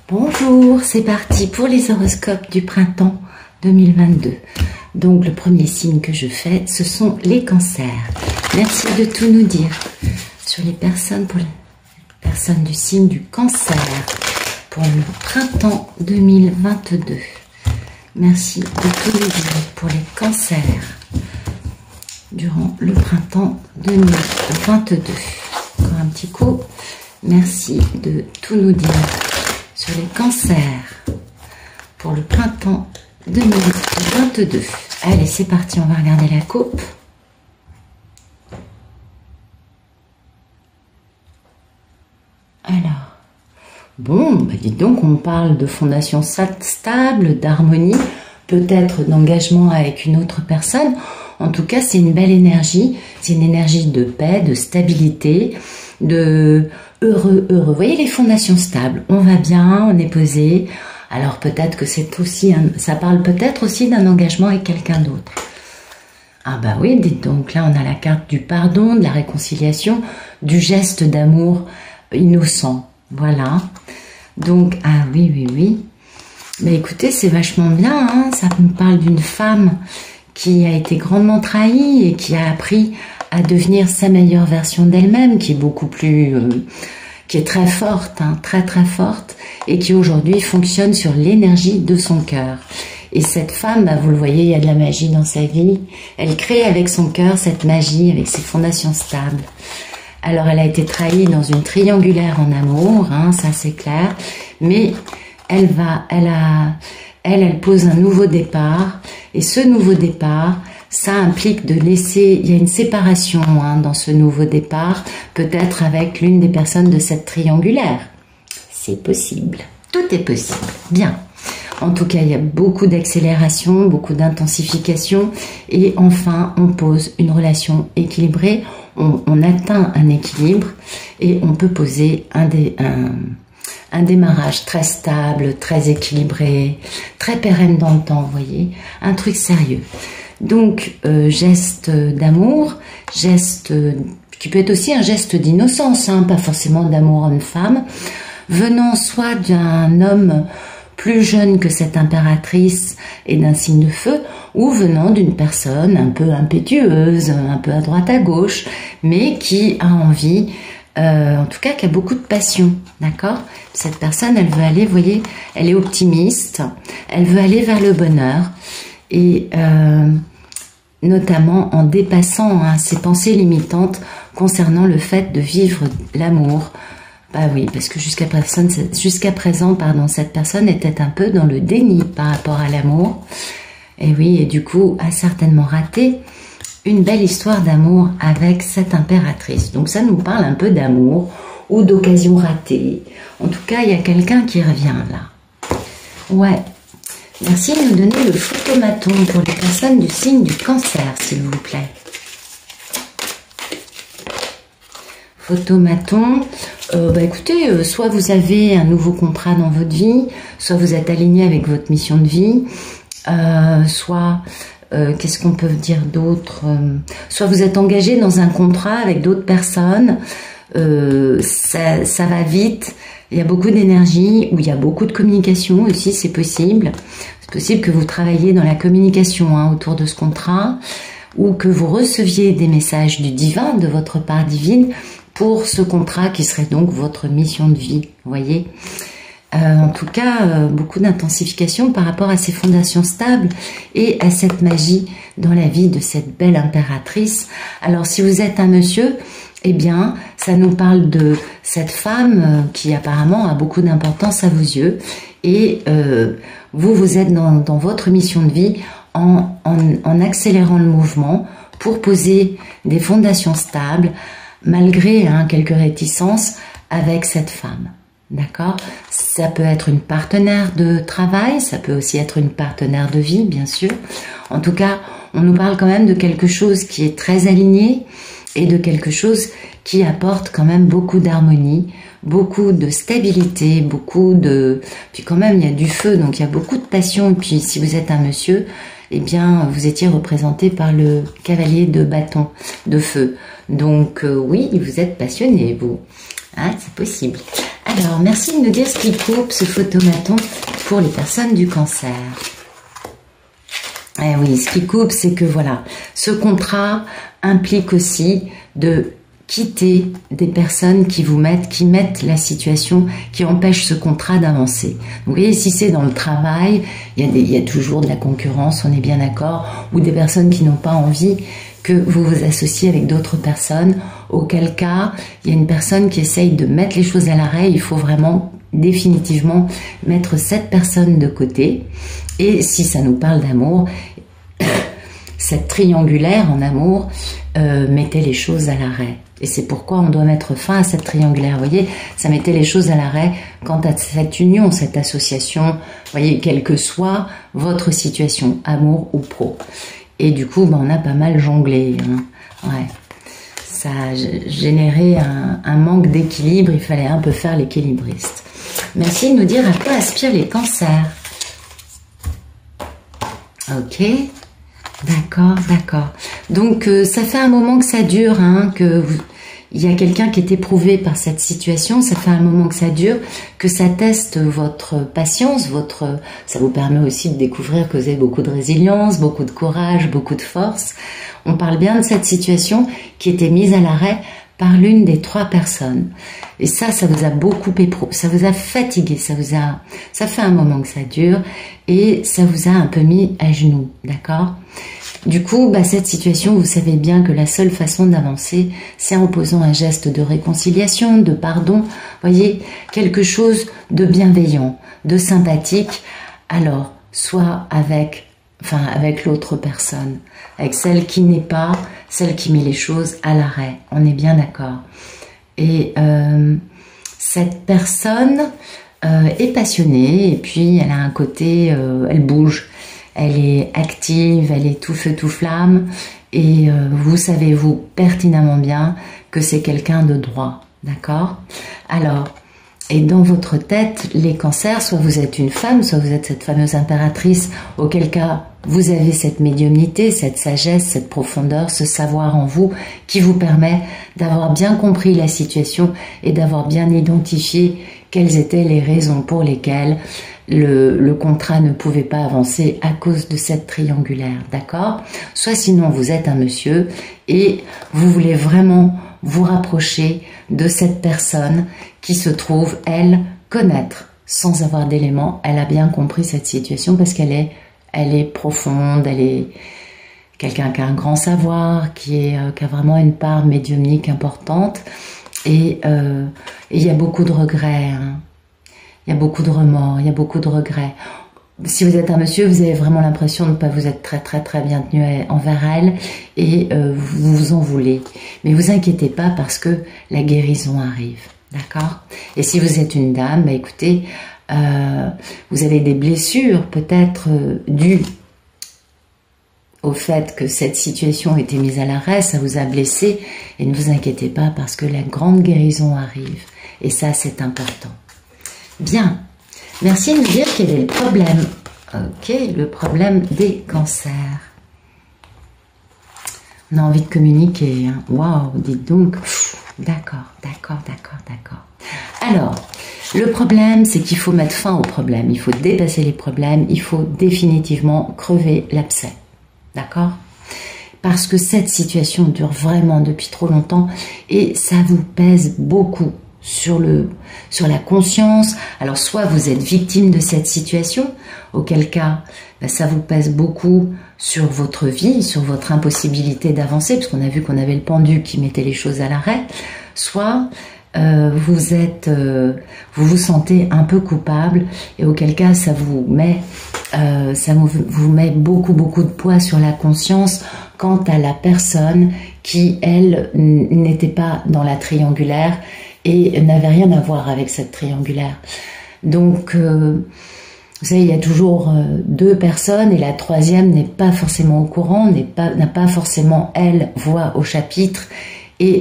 Bonjour, c'est parti pour les horoscopes du printemps 2022. Donc le premier signe que je fais, ce sont les cancers. Merci de tout nous dire sur les personnes, pour les personnes du signe du cancer pour le printemps 2022. Merci de tout nous dire pour les cancers durant le printemps 2022. Encore un petit coup. Merci de tout nous dire sur les cancers pour le printemps 2022. Allez, c'est parti, on va regarder la coupe. Alors, bon, bah dites donc, on parle de fondation stable, d'harmonie, peut-être d'engagement avec une autre personne. En tout cas, c'est une belle énergie. C'est une énergie de paix, de stabilité, de heureux. Vous voyez les fondations stables. On va bien, on est posé. Alors peut-être que c'est aussi, ça parle peut-être aussi d'un engagement avec quelqu'un d'autre. Ah bah oui, dites donc, là on a la carte du pardon, de la réconciliation, du geste d'amour innocent. Voilà. Donc, ah oui, oui, oui. Mais écoutez, c'est vachement bien, hein. Ça me parle d'une femme qui a été grandement trahie et qui a appris à devenir sa meilleure version d'elle-même, qui est beaucoup plus, qui est très forte, hein, très très forte, et qui aujourd'hui fonctionne sur l'énergie de son cœur. Et cette femme, bah, vous le voyez, il y a de la magie dans sa vie. Elle crée avec son cœur cette magie, avec ses fondations stables. Alors elle a été trahie dans une triangulaire en amour, hein, ça c'est clair, mais elle pose un nouveau départ, et ce nouveau départ, ça implique de laisser, il y a une séparation hein, dans ce nouveau départ, peut-être avec l'une des personnes de cette triangulaire. C'est possible, tout est possible, bien. En tout cas, il y a beaucoup d'accélération, beaucoup d'intensification, et enfin, on pose une relation équilibrée, on atteint un équilibre, et on peut poser un démarrage très stable, très équilibré, très pérenne dans le temps, vous voyez, un truc sérieux. Donc, geste d'amour, geste qui peut être aussi un geste d'innocence, hein, pas forcément d'amour homme-femme, venant soit d'un homme plus jeune que cette impératrice et d'un signe de feu, ou venant d'une personne un peu impétueuse, un peu à droite à gauche, mais qui a envie, en tout cas qui a beaucoup de passion, d'accord? Cette personne, elle veut aller, vous voyez, elle est optimiste, elle veut aller vers le bonheur, et notamment en dépassant hein, ses pensées limitantes concernant le fait de vivre l'amour. Bah oui, parce que jusqu'à présent, cette personne était un peu dans le déni par rapport à l'amour. Et oui, et du coup, a certainement raté une belle histoire d'amour avec cette impératrice. Donc ça nous parle un peu d'amour ou d'occasion ratée. En tout cas, il y a quelqu'un qui revient là. Ouais. Merci de nous donner le photomaton pour les personnes du signe du cancer, s'il vous plaît. Photomaton, bah écoutez, soit vous avez un nouveau contrat dans votre vie, soit vous êtes aligné avec votre mission de vie, soit, qu'est-ce qu'on peut dire d'autre, soit vous êtes engagé dans un contrat avec d'autres personnes, ça va vite, il y a beaucoup d'énergie, ou il y a beaucoup de communication aussi, c'est possible. C'est possible que vous travailliez dans la communication hein, autour de ce contrat, ou que vous receviez des messages du divin, de votre part divine, pour ce contrat qui serait donc votre mission de vie, vous voyez. En tout cas, beaucoup d'intensification par rapport à ces fondations stables et à cette magie dans la vie de cette belle impératrice. Alors, si vous êtes un monsieur, eh bien, ça nous parle de cette femme qui apparemment a beaucoup d'importance à vos yeux. Et vous êtes dans votre mission de vie en accélérant le mouvement pour poser des fondations stables, malgré hein, quelques réticences avec cette femme. D'accord? Ça peut être une partenaire de travail, ça peut aussi être une partenaire de vie, bien sûr. En tout cas, on nous parle quand même de quelque chose qui est très aligné et de quelque chose qui apporte quand même beaucoup d'harmonie, beaucoup de stabilité, beaucoup de... Puis quand même, il y a du feu, donc il y a beaucoup de passion. Et puis, si vous êtes un monsieur, eh bien, vous étiez représenté par le cavalier de bâton de feu. Donc, oui, vous êtes passionné, vous. Hein, c'est possible. Alors, merci de nous dire ce qui coupe ce photomaton pour les personnes du cancer. Eh oui, ce qui coupe, c'est que voilà, ce contrat implique aussi de quitter des personnes qui mettent la situation, qui empêchent ce contrat d'avancer. Donc, vous voyez, si c'est dans le travail, il y a toujours de la concurrence, on est bien d'accord, ou des personnes qui n'ont pas envie que vous vous associez avec d'autres personnes, auquel cas, il y a une personne qui essaye de mettre les choses à l'arrêt, il faut vraiment définitivement mettre cette personne de côté. Et si ça nous parle d'amour, cette triangulaire en amour, mettez les choses à l'arrêt. Et c'est pourquoi on doit mettre fin à cette triangulaire. Vous voyez, ça mettait les choses à l'arrêt quant à cette union, cette association, vous voyez, quelle que soit votre situation, amour ou pro. Et du coup, ben, on a pas mal jonglé. Hein. Ouais. Ça a généré un manque d'équilibre, il fallait un peu faire l'équilibriste. Merci de nous dire à quoi aspirent les cancers. Ok. D'accord, d'accord. Donc, ça fait un moment que ça dure, hein, il y a quelqu'un qui est éprouvé par cette situation, ça fait un moment que ça dure, que ça teste votre patience, ça vous permet aussi de découvrir que vous avez beaucoup de résilience, beaucoup de courage, beaucoup de force. On parle bien de cette situation qui était mise à l'arrêt par l'une des 3 personnes. Et ça vous a beaucoup éprouvé, ça vous a fatigué, ça fait un moment que ça dure et ça vous a un peu mis à genoux, d'accord ? Du coup, bah, cette situation, vous savez bien que la seule façon d'avancer, c'est en posant un geste de réconciliation, de pardon, voyez, quelque chose de bienveillant, de sympathique, alors, soit avec l'autre personne, avec celle qui n'est pas, celle qui met les choses à l'arrêt, on est bien d'accord. Et cette personne est passionnée, et puis elle a un côté, elle bouge, elle est active, elle est tout feu tout flamme, et vous savez, vous, pertinemment bien que c'est quelqu'un de droit, d'accord? Alors, et dans votre tête, les cancers, soit vous êtes une femme, soit vous êtes cette fameuse impératrice, auquel cas vous avez cette médiumnité, cette sagesse, cette profondeur, ce savoir en vous qui vous permet d'avoir bien compris la situation et d'avoir bien identifié quelles étaient les raisons pour lesquelles le contrat ne pouvait pas avancer à cause de cette triangulaire, d'accord? Soit sinon vous êtes un monsieur et vous voulez vraiment vous rapprocher de cette personne qui se trouve, elle, connaître sans avoir d'éléments. Elle a bien compris cette situation parce qu'elle est profonde, elle est quelqu'un qui a un grand savoir, qui a vraiment une part médiumnique importante. Et il y a beaucoup de regrets, hein. Il y a beaucoup de remords, il y a beaucoup de regrets. Si vous êtes un monsieur, vous avez vraiment l'impression de ne pas vous être très très très bien tenu envers elle et vous vous en voulez. Mais vous inquiétez pas parce que la guérison arrive, d'accord? Et si vous êtes une dame, bah écoutez, vous avez des blessures peut-être dues au fait que cette situation a été mise à l'arrêt, ça vous a blessé, et ne vous inquiétez pas parce que la grande guérison arrive. Et ça, c'est important. Bien. Merci de nous dire quel est le problème. Ok, le problème des cancers. On a envie de communiquer. Hein. Waouh, dites donc. D'accord, d'accord, d'accord, d'accord. Alors, le problème, c'est qu'il faut mettre fin au problème. Il faut dépasser les problèmes. Il faut définitivement crever l'abcès. D'accord ? Parce que cette situation dure vraiment depuis trop longtemps et ça vous pèse beaucoup sur la conscience. Alors soit vous êtes victime de cette situation, auquel cas ben, ça vous pèse beaucoup sur votre vie, sur votre impossibilité d'avancer, puisqu'on a vu qu'on avait le pendu qui mettait les choses à l'arrêt, soit vous vous sentez un peu coupable et auquel cas ça vous met beaucoup de poids sur la conscience quant à la personne qui, elle, n'était pas dans la triangulaire et n'avait rien à voir avec cette triangulaire. Donc, vous savez, il y a toujours 2 personnes et la troisième n'est pas forcément au courant, n'a pas forcément, elle, voix au chapitre. Et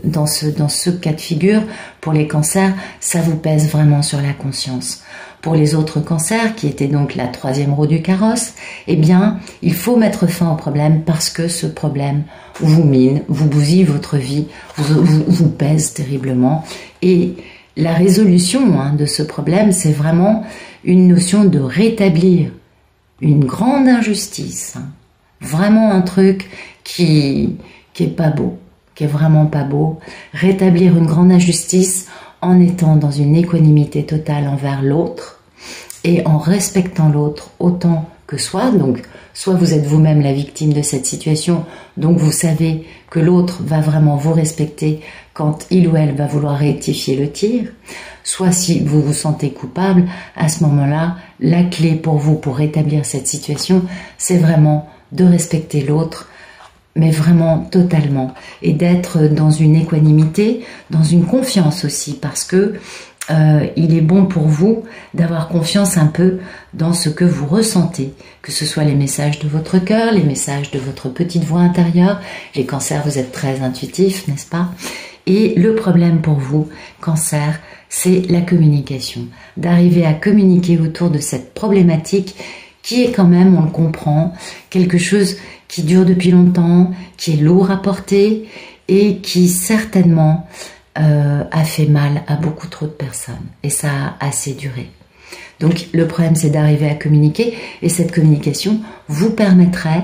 dans ce cas de figure, pour les cancers, ça vous pèse vraiment sur la conscience. Pour les autres cancers, qui étaient donc la 3e roue du carrosse, eh bien, il faut mettre fin au problème parce que ce problème vous mine, vous bousille votre vie, vous pèse terriblement. Et la résolution de ce problème, c'est vraiment une notion de rétablir une grande injustice. Vraiment un truc qui est pas beau, qui est vraiment pas beau. Rétablir une grande injustice en étant dans une équanimité totale envers l'autre et en respectant l'autre autant que soi. Donc, soit vous êtes vous-même la victime de cette situation, donc vous savez que l'autre va vraiment vous respecter quand il ou elle va vouloir rectifier le tir. Soit si vous vous sentez coupable, à ce moment-là, la clé pour vous pour rétablir cette situation, c'est vraiment de respecter l'autre, mais vraiment totalement, et d'être dans une équanimité, dans une confiance aussi, parce que il est bon pour vous d'avoir confiance un peu dans ce que vous ressentez, que ce soit les messages de votre cœur, les messages de votre petite voix intérieure. Les cancers, vous êtes très intuitifs, n'est-ce pas? Et le problème pour vous, cancer, c'est la communication. D'arriver à communiquer autour de cette problématique qui est quand même, on le comprend, quelque chose qui dure depuis longtemps, qui est lourd à porter et qui certainement a fait mal à beaucoup trop de personnes. Et ça a assez duré. Donc le problème, c'est d'arriver à communiquer, et cette communication vous permettrait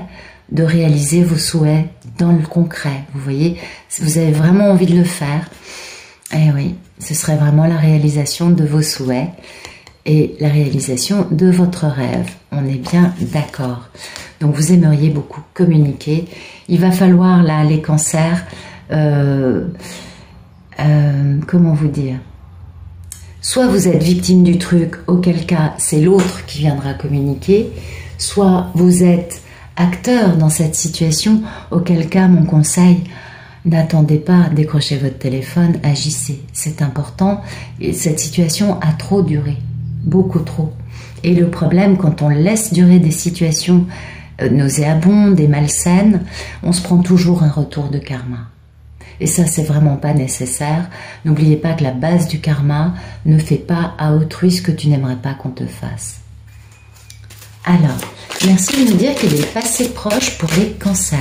de réaliser vos souhaits dans le concret. Vous voyez, si vous avez vraiment envie de le faire, eh oui, ce serait vraiment la réalisation de vos souhaits et la réalisation de votre rêve. On est bien d'accord. Donc vous aimeriez beaucoup communiquer. Il va falloir, là, les cancers, comment vous dire, soit vous êtes victime du truc, auquel cas c'est l'autre qui viendra communiquer, soit vous êtes acteur dans cette situation, auquel cas mon conseil, n'attendez pas, décrochez votre téléphone, agissez, c'est important. Et cette situation a trop duré, beaucoup trop. Et le problème, quand on laisse durer des situations nauséabondes et malsaines, on se prend toujours un retour de karma. Et ça, c'est vraiment pas nécessaire. N'oubliez pas que la base du karma ne fait pas à autrui ce que tu n'aimerais pas qu'on te fasse. Alors, merci de nous dire qu'il est passé proche pour les cancers.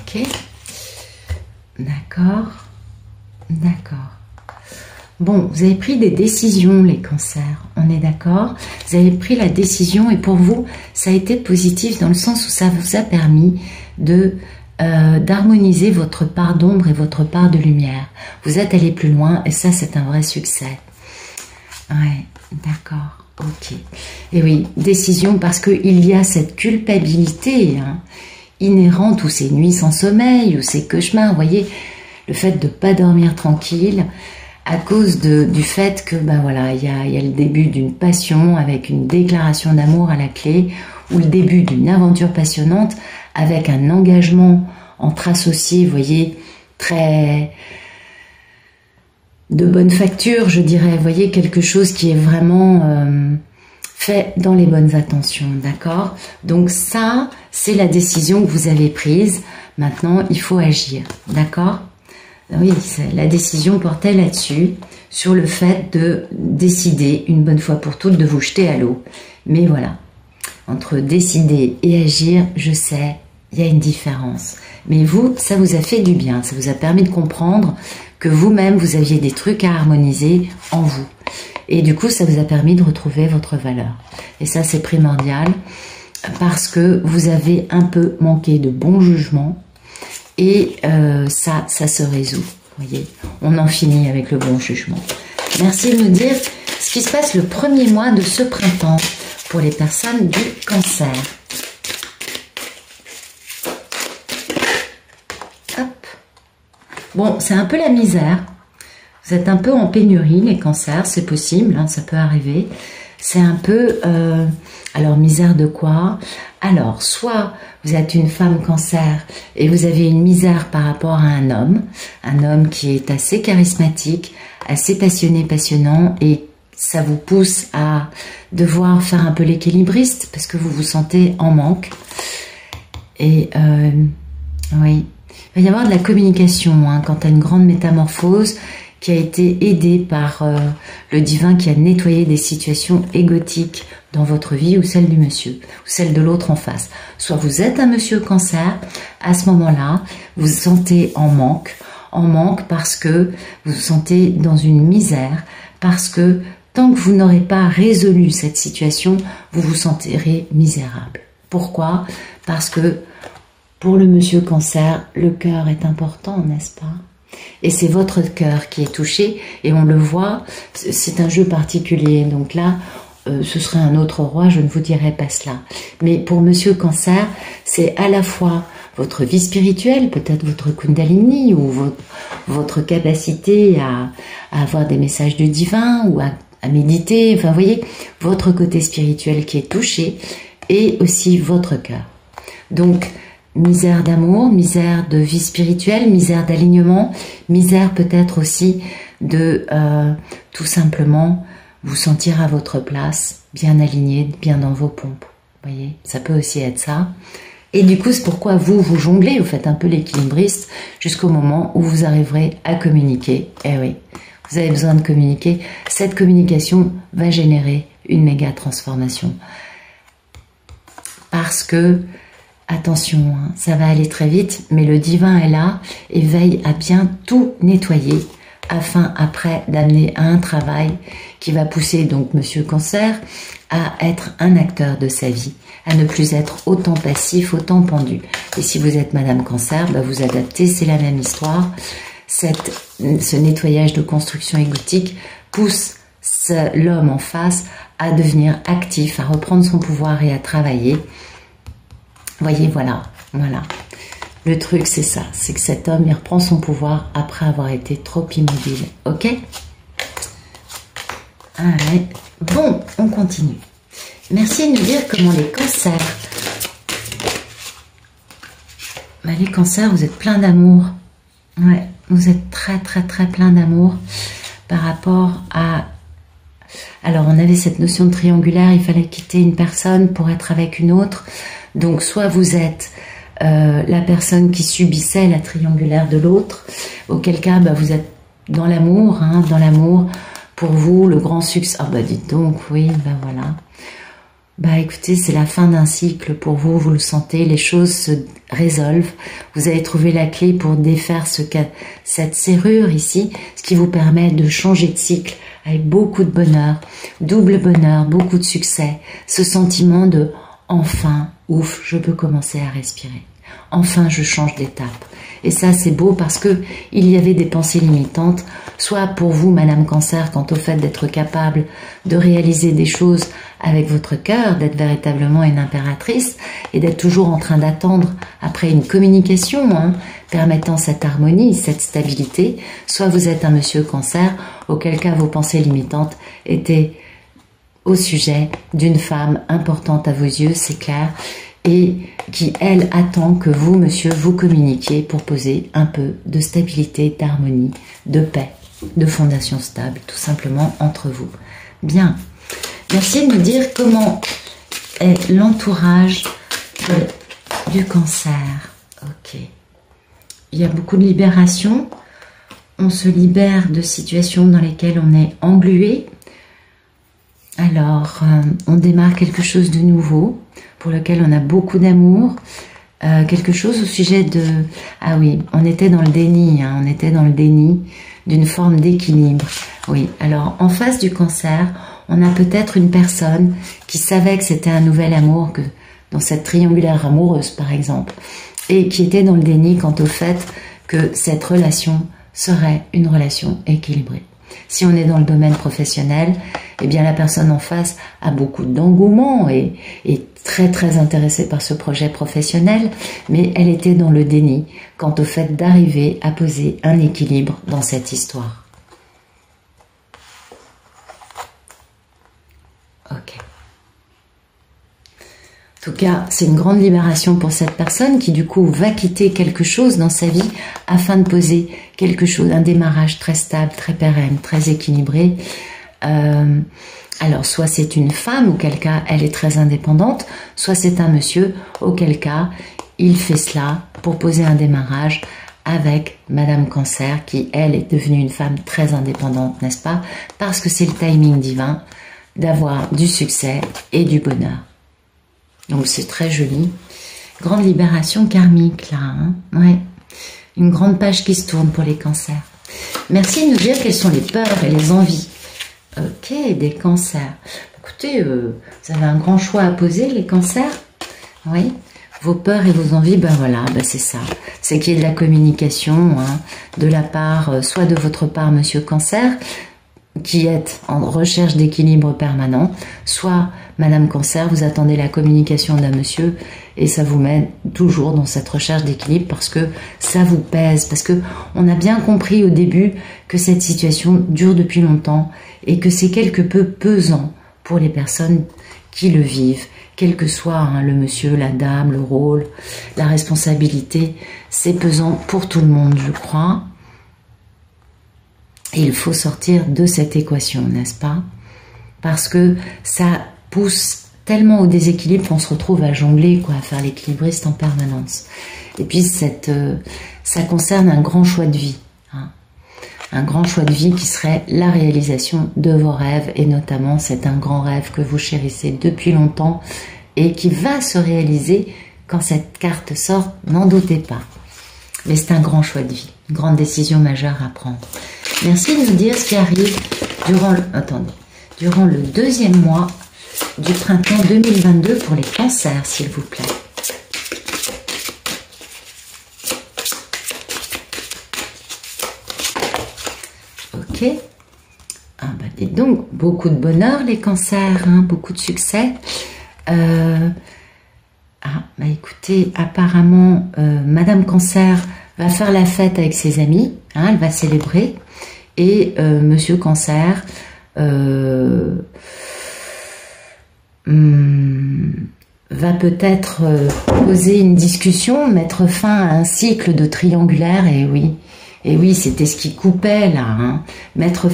Ok. D'accord. D'accord. Bon, vous avez pris des décisions, les cancers, on est d'accord? Vous avez pris la décision et pour vous, ça a été positif dans le sens où ça vous a permis d'harmoniser votre part d'ombre et votre part de lumière. Vous êtes allé plus loin et ça, c'est un vrai succès. Ouais, d'accord, ok. Et oui, décision parce qu'il y a cette culpabilité inhérente ou ces nuits sans sommeil ou ces cauchemars, vous voyez, le fait de ne pas dormir tranquille, à cause du fait que ben voilà, il y a le début d'une passion avec une déclaration d'amour à la clé, ou le début d'une aventure passionnante avec un engagement entre associés, vous voyez, très de bonne facture, je dirais, vous voyez, quelque chose qui est vraiment fait dans les bonnes intentions, d'accord? Donc ça, c'est la décision que vous avez prise. Maintenant, il faut agir, d'accord? Oui, la décision portait là-dessus, sur le fait de décider une bonne fois pour toutes de vous jeter à l'eau. Mais voilà, entre décider et agir, je sais, il y a une différence. Mais vous, ça vous a fait du bien, ça vous a permis de comprendre que vous-même, vous aviez des trucs à harmoniser en vous. Et du coup, ça vous a permis de retrouver votre valeur. Et ça, c'est primordial, parce que vous avez un peu manqué de bon jugement. Et ça se résout, voyez. On en finit avec le bon jugement. Merci de nous dire ce qui se passe le premier mois de ce printemps pour les personnes du cancer. Hop. Bon, c'est un peu la misère. Vous êtes un peu en pénurie, les cancers, c'est possible, ça peut arriver. C'est un peu... alors, misère de quoi? Alors, soit vous êtes une femme cancer et vous avez une misère par rapport à un homme qui est assez charismatique, assez passionné, passionnant, et ça vous pousse à devoir faire un peu l'équilibriste parce que vous vous sentez en manque. Et oui, il va y avoir de la communication quand tu as une grande métamorphose qui a été aidée par le divin qui a nettoyé des situations égotiques dans votre vie ou celle du monsieur, ou celle de l'autre en face. Soit vous êtes un monsieur Cancer, à ce moment-là, vous vous sentez en manque parce que vous vous sentez dans une misère, parce que tant que vous n'aurez pas résolu cette situation, vous vous sentirez misérable. Pourquoi? Parce que pour le monsieur Cancer, le cœur est important, n'est-ce pas? Et c'est votre cœur qui est touché, et on le voit, c'est un jeu particulier. Donc là, ce serait un autre roi, je ne vous dirai pas cela. Mais pour monsieur Cancer, c'est à la fois votre vie spirituelle, peut-être votre Kundalini, ou votre capacité à avoir des messages du divin, ou à méditer, enfin vous voyez, votre côté spirituel qui est touché, et aussi votre cœur. Donc, misère d'amour, misère de vie spirituelle, misère d'alignement, misère peut-être aussi de tout simplement vous sentir à votre place, bien aligné, bien dans vos pompes. Vous voyez, ça peut aussi être ça. Et du coup, c'est pourquoi vous jonglez, vous faites un peu l'équilibriste jusqu'au moment où vous arriverez à communiquer. Eh oui, vous avez besoin de communiquer. Cette communication va générer une méga transformation. Parce que, attention, hein, ça va aller très vite, mais le divin est là et veille à bien tout nettoyer afin après d'amener à un travail qui va pousser donc monsieur Cancer à être un acteur de sa vie, à ne plus être autant passif, autant pendu. Et si vous êtes madame Cancer, bah vous adaptez, c'est la même histoire. Ce nettoyage de construction égotique pousse l'homme en face à devenir actif, à reprendre son pouvoir et à travailler. Voyez, voilà. Le truc, c'est ça, c'est que cet homme, il reprend son pouvoir après avoir été trop immobile. Ok? Allez. Bon, on continue. Merci de nous dire comment les cancers... Bah, les cancers, vous êtes plein d'amour. Ouais, vous êtes très plein d'amour par rapport à... Alors, on avait cette notion de triangulaire, il fallait quitter une personne pour être avec une autre. Donc, soit vous êtes la personne qui subissait la triangulaire de l'autre, auquel cas, bah, vous êtes dans l'amour, hein, dans l'amour. Pour vous, le grand succès... Ah bah dites donc, oui, bah voilà. Bah écoutez, c'est la fin d'un cycle pour vous, vous le sentez, les choses se résolvent. Vous avez trouvé la clé pour défaire cette serrure ici, ce qui vous permet de changer de cycle avec beaucoup de bonheur, double bonheur, beaucoup de succès. Ce sentiment de « enfin, ouf, je peux commencer à respirer. Enfin, je change d'étape. » Et ça, c'est beau parce que il y avait des pensées limitantes, soit pour vous, Madame Cancer, quant au fait d'être capable de réaliser des choses avec votre cœur, d'être véritablement une impératrice et d'être toujours en train d'attendre après une communication, hein, permettant cette harmonie, cette stabilité, soit vous êtes un monsieur Cancer, auquel cas vos pensées limitantes étaient au sujet d'une femme importante à vos yeux, c'est clair, et qui, elle, attend que vous, monsieur, vous communiquiez pour poser un peu de stabilité, d'harmonie, de paix, de fondation stable, tout simplement, entre vous. Bien. Merci de nous dire comment est l'entourage du cancer. Ok. Il y a beaucoup de libération. On se libère de situations dans lesquelles on est englué. Alors, on démarre quelque chose de nouveau, pour lequel on a beaucoup d'amour. Quelque chose au sujet de... Ah oui, on était dans le déni, hein, on était dans le déni d'une forme d'équilibre. Oui, alors en face du cancer, on a peut-être une personne qui savait que c'était un nouvel amour, que dans cette triangulaire amoureuse par exemple, et qui était dans le déni quant au fait que cette relation serait une relation équilibrée. Si on est dans le domaine professionnel, eh bien la personne en face a beaucoup d'engouement et est très intéressée par ce projet professionnel, mais elle était dans le déni quant au fait d'arriver à poser un équilibre dans cette histoire. Ok. En tout cas, c'est une grande libération pour cette personne qui du coup va quitter quelque chose dans sa vie afin de poser quelque chose, un démarrage très stable, très pérenne, très équilibré. Alors soit c'est une femme, auquel cas elle est très indépendante, soit c'est un monsieur, auquel cas il fait cela pour poser un démarrage avec Madame Cancer qui elle est devenue une femme très indépendante, n'est-ce pas? Parce que c'est le timing divin. d'avoir du succès et du bonheur. Donc c'est très joli. Grande libération karmique là, hein, ouais. Une grande page qui se tourne pour les cancers. Merci de nous dire quelles sont les peurs et les envies. Ok, des cancers. Écoutez, vous avez un grand choix à poser, les cancers. Oui, vos peurs et vos envies, ben voilà, ben c'est ça. C'est qu'il y ait de la communication, hein, de la part, soit de votre part, monsieur Cancer, qui êtes en recherche d'équilibre permanent, soit madame Cancer, vous attendez la communication d'un monsieur et ça vous met toujours dans cette recherche d'équilibre parce que ça vous pèse, parce que on a bien compris au début que cette situation dure depuis longtemps et que c'est quelque peu pesant pour les personnes qui le vivent, quel que soit hein, le monsieur, la dame, le rôle, la responsabilité, c'est pesant pour tout le monde, je crois. Et il faut sortir de cette équation, n'est-ce pas? Parce que ça pousse tellement au déséquilibre qu'on se retrouve à jongler, quoi, à faire l'équilibriste en permanence. Et puis ça concerne un grand choix de vie. Hein. Un grand choix de vie qui serait la réalisation de vos rêves. Et notamment, c'est un grand rêve que vous chérissez depuis longtemps et qui va se réaliser quand cette carte sort, n'en doutez pas. Mais c'est un grand choix de vie, une grande décision majeure à prendre. Merci de nous dire ce qui arrive durant le deuxième mois du printemps 2022 pour les cancers, s'il vous plaît. Ok. Ah bah dites donc, beaucoup de bonheur les cancers, hein, beaucoup de succès. Bah écoutez, apparemment, Madame Cancer va faire la fête avec ses amis, hein, elle va célébrer, et Monsieur Cancer va peut-être poser une discussion, mettre fin à un cycle de triangulaire, et oui, c'était ce qui coupait là, hein.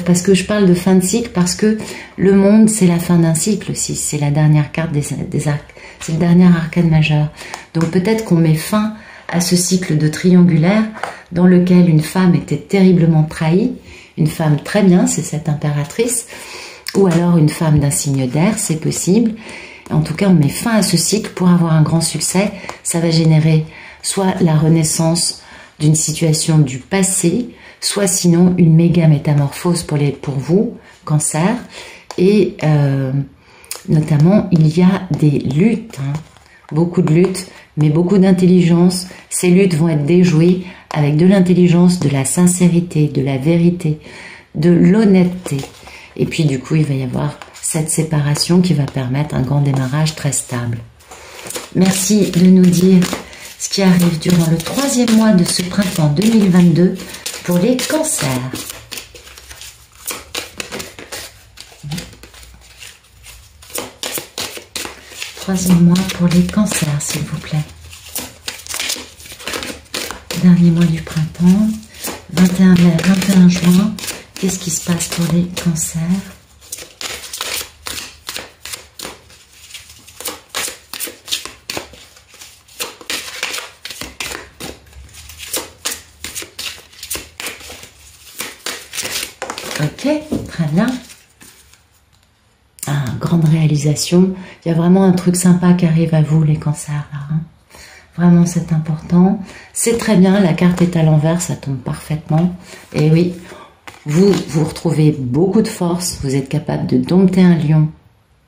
Parce que je parle de fin de cycle, parce que le monde c'est la fin d'un cycle aussi, c'est la dernière carte des arcs. C'est le dernier arcane majeur. Donc peut-être qu'on met fin à ce cycle de triangulaire dans lequel une femme était terriblement trahie, une femme très bien, c'est cette impératrice, ou alors une femme d'un signe d'air, c'est possible. En tout cas, on met fin à ce cycle pour avoir un grand succès. Ça va générer soit la renaissance d'une situation du passé, soit sinon une méga métamorphose pour vous, Cancer, et notamment, il y a des luttes, hein, beaucoup de luttes, mais beaucoup d'intelligence. Ces luttes vont être déjouées avec de l'intelligence, de la sincérité, de la vérité, de l'honnêteté. Et puis du coup, il va y avoir cette séparation qui va permettre un grand démarrage très stable. Merci de nous dire ce qui arrive durant le troisième mois de ce printemps 2022 pour les cancers. Troisième mois pour les cancers, s'il vous plaît. Dernier mois du printemps, 21 mai, 21 juin. Qu'est-ce qui se passe pour les cancers? Ok, très bien. Grande réalisation. Il y a vraiment un truc sympa qui arrive à vous, les cancers, là. Hein. Vraiment, c'est important. C'est très bien, la carte est à l'envers, ça tombe parfaitement. Et oui, vous retrouvez beaucoup de force, vous êtes capable de dompter un lion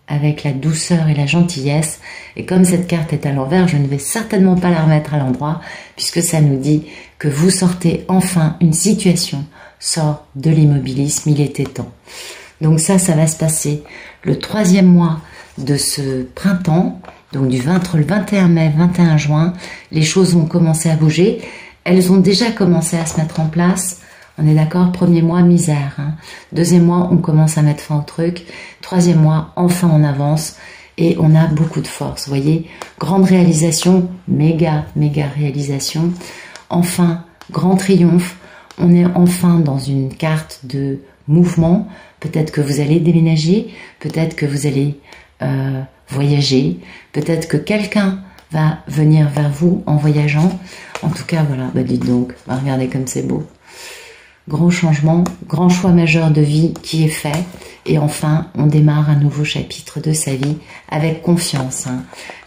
avec la douceur et la gentillesse. Et comme cette carte est à l'envers, je ne vais certainement pas la remettre à l'endroit, puisque ça nous dit que vous sortez enfin, une situation sort de l'immobilisme, il était temps. Donc ça va se passer le troisième mois de ce printemps, donc entre le 21 mai et 21 juin, les choses vont commencer à bouger. Elles ont déjà commencé à se mettre en place. On est d'accord, premier mois, misère. Hein. Deuxième mois, on commence à mettre fin au truc. Troisième mois, enfin on avance et on a beaucoup de force. Vous voyez, grande réalisation, méga réalisation. Enfin, grand triomphe. On est enfin dans une carte de mouvement. Peut-être que vous allez déménager, peut-être que vous allez voyager, peut-être que quelqu'un va venir vers vous en voyageant. En tout cas, voilà, bah dites donc, bah regardez comme c'est beau. gros changement, grand choix majeur de vie qui est fait. Et enfin, on démarre un nouveau chapitre de sa vie avec confiance.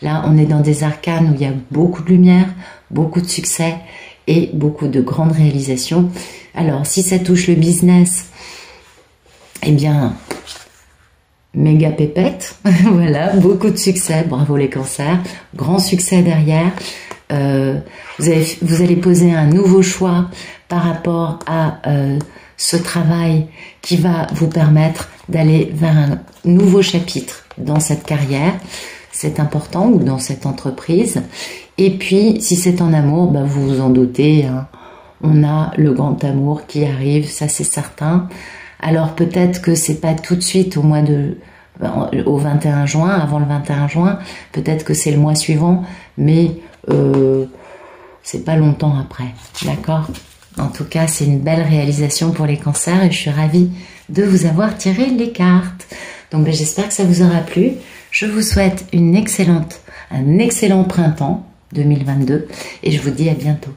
Là, on est dans des arcanes où il y a beaucoup de lumière, beaucoup de succès et beaucoup de grandes réalisations. Alors, si ça touche le business, eh bien, méga pépette. Voilà, beaucoup de succès. Bravo les cancers. Grand succès derrière. Vous allez poser un nouveau choix par rapport à ce travail qui va vous permettre d'aller vers un nouveau chapitre dans cette carrière. C'est important, ou dans cette entreprise. Et puis, si c'est en amour, bah, vous vous en doutez, hein, on a le grand amour qui arrive, ça c'est certain. Alors peut-être que c'est pas tout de suite au 21 juin, avant le 21 juin, peut-être que c'est le mois suivant, mais c'est pas longtemps après, d'accord? En tout cas, c'est une belle réalisation pour les cancers et je suis ravie de vous avoir tiré les cartes. Donc ben, j'espère que ça vous aura plu. Je vous souhaite un excellent printemps 2022 et je vous dis à bientôt.